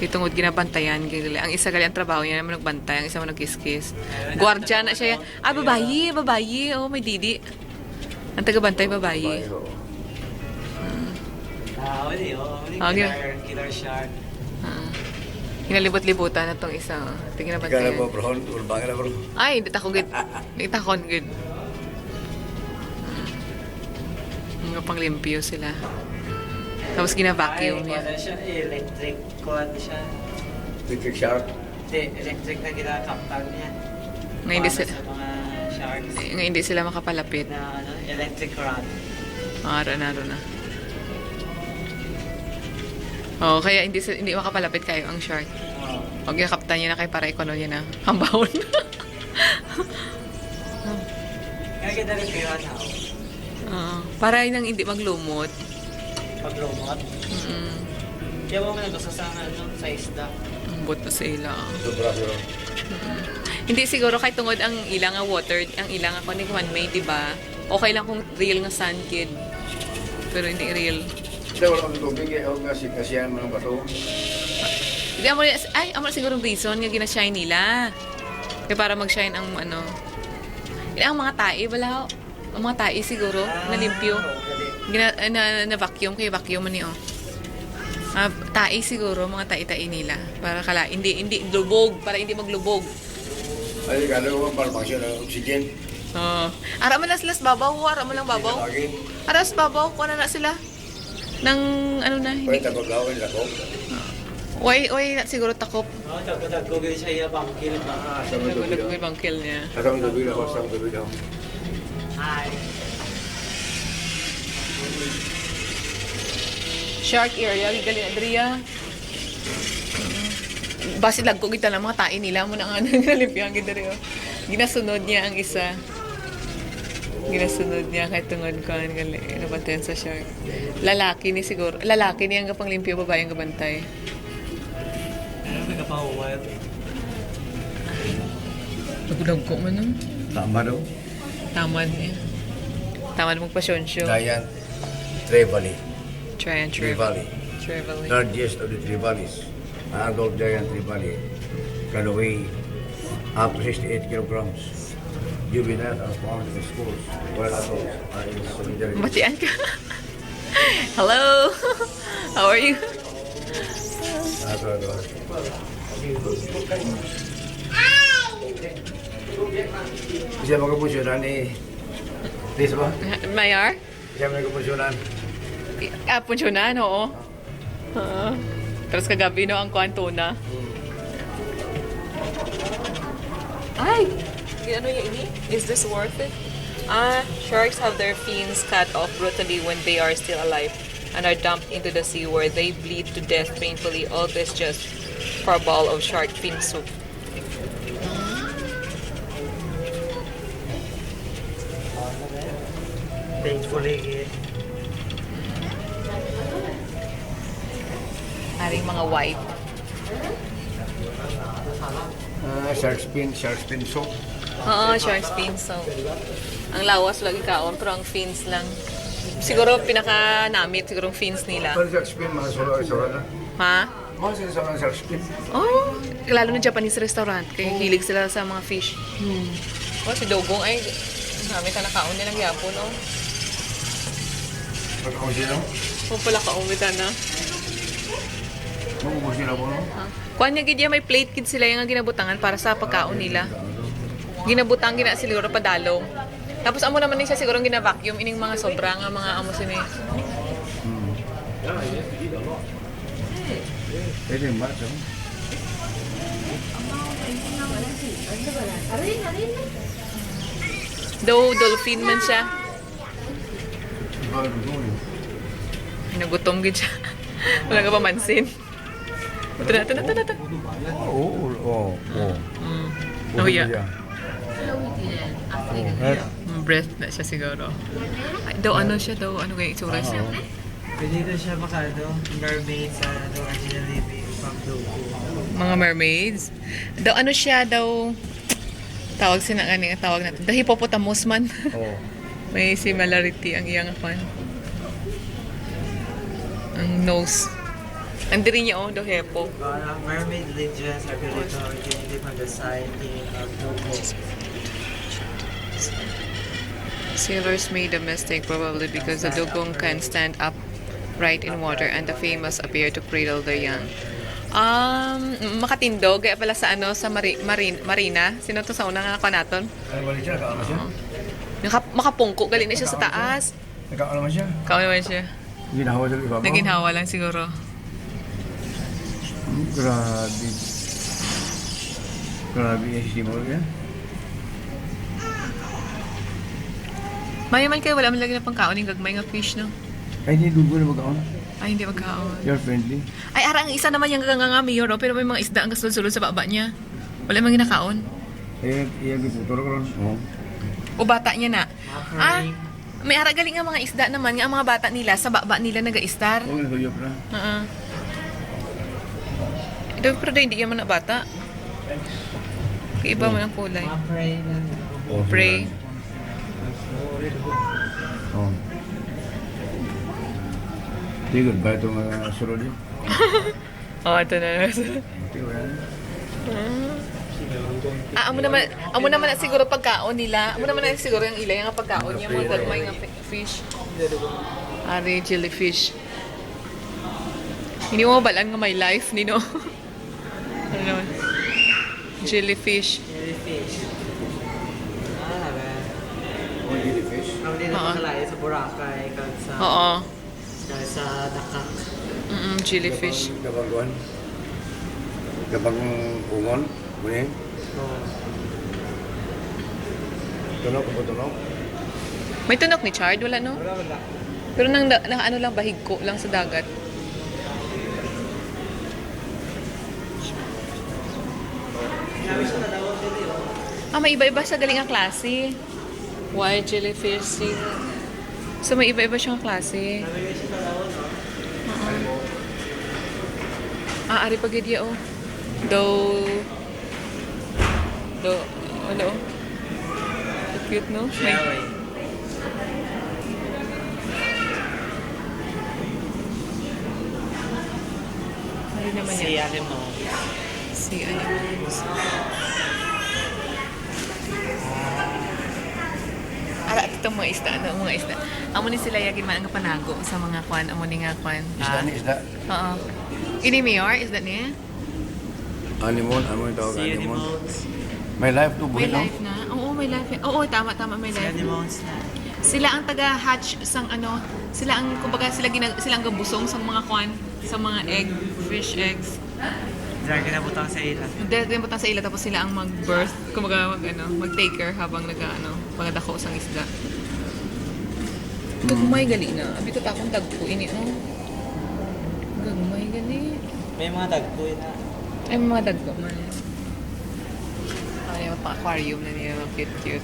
Itungod ginabantayan. Ang isa gali ang trabaho niya naman nagbantay. Ang isa mo nagkiskis. Guardian na siya. Ah, babayi. Babayi. Oh, may didi. Ang tagabantay, babayi. Uli. Killer shark. Hinalibot-libutan na itong isa. Tingin na Ikaw na bantayan. po, bro. Ulbangin na, bro. Ay, hindi ako good. Hindi ako good. Mga panglimpyo sila. Tapos gina-vacuum niya. Ay, siya. Electric quad siya. Electric shark. Hindi, electric na ginakaptan niya. Ngayon hindi sila, Sa mga sharks. ngayon hindi sila makapalapit. Na electric rod. Aro na. Oh, kaya hindi makapalapit kayo ang shark. Oh. Pag yakaptan niya na kayo para ikono niya na hambahon. Kaya kita rin pira na ako. Para nang hindi maglumot. Paglumot. Kaya mo nga nagkasasama sa isda. Ang bot na sila. Sobra, bro. Hindi siguro kay tungod ang ilang nga water, ang ilang ako ni man-made, di ba? Okay lang kung real nga sand kid. Pero hindi real. Hindi, wala kong tubig. Ako nga kasiyan mo ng bato. Hindi amo siguro reason nga gina-shine nila. Kaya para mag-shine ang ano. Hindi ang mga tae wala. Ang mga tae siguro nalimpyo. Na vacuum kay vacuum man ni oh. Tae siguro mga tae-tae nila para kala hindi lubog para hindi maglubog. Ay, kala ko para pangsyon ng oxygen. Ara man las babaw, ara man lang babaw. Aras babaw ko na sila. Nang ano na Pwede hindi. takot lang ako, hindi takot. Oy, siguro takop. Oo, tagko ganyan siya yung pangkil ba? Sa mga tubig Nagulog ako. ibang kill niya. Sa mga tubig ako, sa mga tubig ako. Hi. Shark area, gali Adria. Basi lagko kita lang mga tae nila mo nang ano nalipyang gidari oh. Ginasunod niya ang isa. Ginasunod niya kahit tungod ko ang gali nabantayan sa shark. Lalaki ni siguro. Lalaki ni ang gapanglimpyo, babae ang gabantay. Ano may kapahuwal? Nagulog ko man nun. Tama daw. Tamad niya. Tamad magpasyon show. Giant Trevally. Try and Trevally. Traveling. Largest of the Trevallies. An adult giant Trevally can weigh up to 68 kilograms. Juveniles are found in schools, while adults are in solitary. Batian ka. Hello. How are you? Siya magkapunsyonan ni Liz ba? Mayar? Siya magkapunsyonan. Punsyonan, oo. Tapos kagabi no, ang kuwantona. Ay! Ano yung ini? Is this worth it? Sharks have their fins cut off brutally when they are still alive and are dumped into the sea where they bleed to death painfully. All this just for a bowl of shark fin soup. Thankfully, Aring mga white. Shark fin soup. Oo, shark fins. So, ang lawas lagi kaon, pero ang fins lang. Siguro pinaka-namit, siguro ang fins nila. Pero shark fin, mga solo na. Ha? Mga sila sa shark fin. Oh, lalo na Japanese restaurant. Kaya hilig sila sa mga fish. Oh, si Dogong ay namin ka nakaon nilang yapon, no? Pagkakong sila, Kung pala kaumitan na. magubos sila po, no? Kuan niya gid may plate kid sila yung ginabutangan para sa pagkaon nila. Ginabutang gina siguro padalong. Tapos amo naman ni siya siguro gina-vacuum ining mga sobra nga mga amo sini. Pwede yung match, no? Though dolphin man siya. Nagutom gid siya. Wala ka pamansin. Tara. Oo. Nahuya. Breath na siya siguro. Ay, daw ano siya daw, ano kaya itsura siya? pwede na siya makano, mermaid sa originally from Dogo. Mga mermaids. Daw ano siya daw, tawag sila nga tawag natin. The hippopotamus man. Oo. May similarity ang iyang fan. Ang nose. Andiri niya, oh, dohepo. Mermaid legends are believed to originate from the sighting of Dogo. Sailors made a mistake probably because the dugong can stand upright in water and the famous appear to cradle their young. Makatindog kaya pala sa ano sa marina. Sino to sa unang nga naton? Ano ba siya? Nakaano siya? Makapungko gali na siya sa taas. Nakaano naman siya? Kao naman siya. Ginahawa sa ibabaw? Naginhawa lang siguro. Grabe. Grabe yung simol niya. Mayaman kayo, wala man lagi na pangkaon yung gagmay nga fish, no? Ay, hindi dugo na magkaon. Ay, hindi magkaon. You're friendly. Ay, ara, ang isa naman yung gagangami yun, no? Pero may mga isda ang kasulod-sulod sa baba niya. Wala mang ginakaon. Eh, iya giputol ko ron. Oo. O bata niya na. May ara galing nga mga isda naman, nga ang mga bata nila, sa baba nila nag-a-star. Oo, naguyop na. Ito, pero hindi naman na bata. Iba man ang kulay. Pray na. Oo, Pray. Oo. Hindi, goodbye itong sulod yun. Oh, ito na. Amo naman na siguro pagkaon nila. Amo naman na siguro yung ilay nga pagkaon niya, mga gagmay nga fish. Ari, jellyfish. Hindi mo mabalaan nga may life, nino. Ano naman? Jellyfish. Jellyfish. Oh, jellyfish? Ang hindi na makalaya sa Boracay, kag sa... Oo. Kag sa Dakak. Jellyfish. Kapag kuhan? Kapag ungon? Muna Oo. Tunok ko po tunok? May tunok ni Chard, wala no? Wala. Pero nang ano lang, bahigko lang sa dagat. May iba-iba siya galing ang klase. Wild jellyfish. So, may iba-iba siyang klase. Ari pagidya, oh. Ano? Cute, no? May... Ano naman Si yan? Animal. Si Animals. Ara, itong mga isda, ano, mga isda. Amo ni sila yagin man ang panago sa mga kwan, amo ni nga kwan. Isda ni isda. Oo. Ini mayor, is that niya? Animal, ano yung tawag? Si Animal. Animals. May life to, May buhay no? life na. Oo, may life. Oo, tama, may Si life. Animals na. Sila ang taga-hatch sang ano, sila ang, kumbaga, sila ang gabusong sa mga kwan, sa mga egg, fish eggs. Diyan kinabutang sa ila. Dahil butang sa ila, tapos sila ang mag-birth, kumbaga, mag-take care habang pagdako sang isda. Gagmay gali na. Abi to akong tagpo ini, no? Gagmay gali. May mga dagkoy na. Ay, mga dagko man. Ay, pa-aquarium na niya. Cute.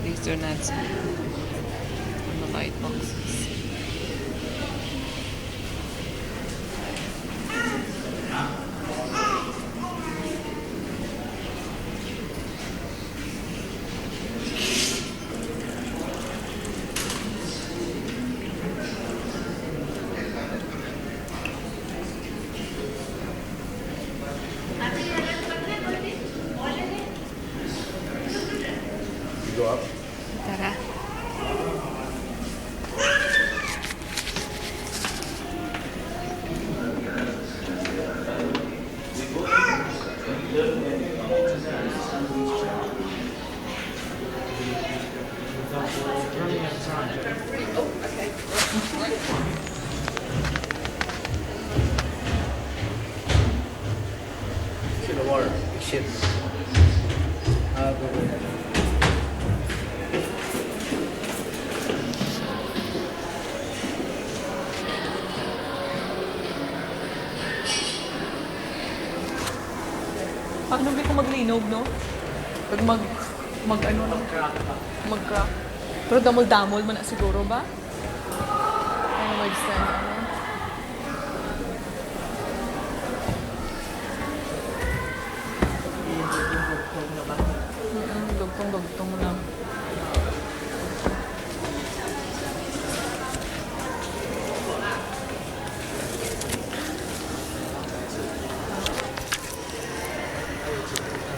These are nuts. On the light boxes. Go up. Tara. See the water. Shit. Paano ba ko maglinog, no? Pag mag-crack. Pero damol-damol man na siguro ba?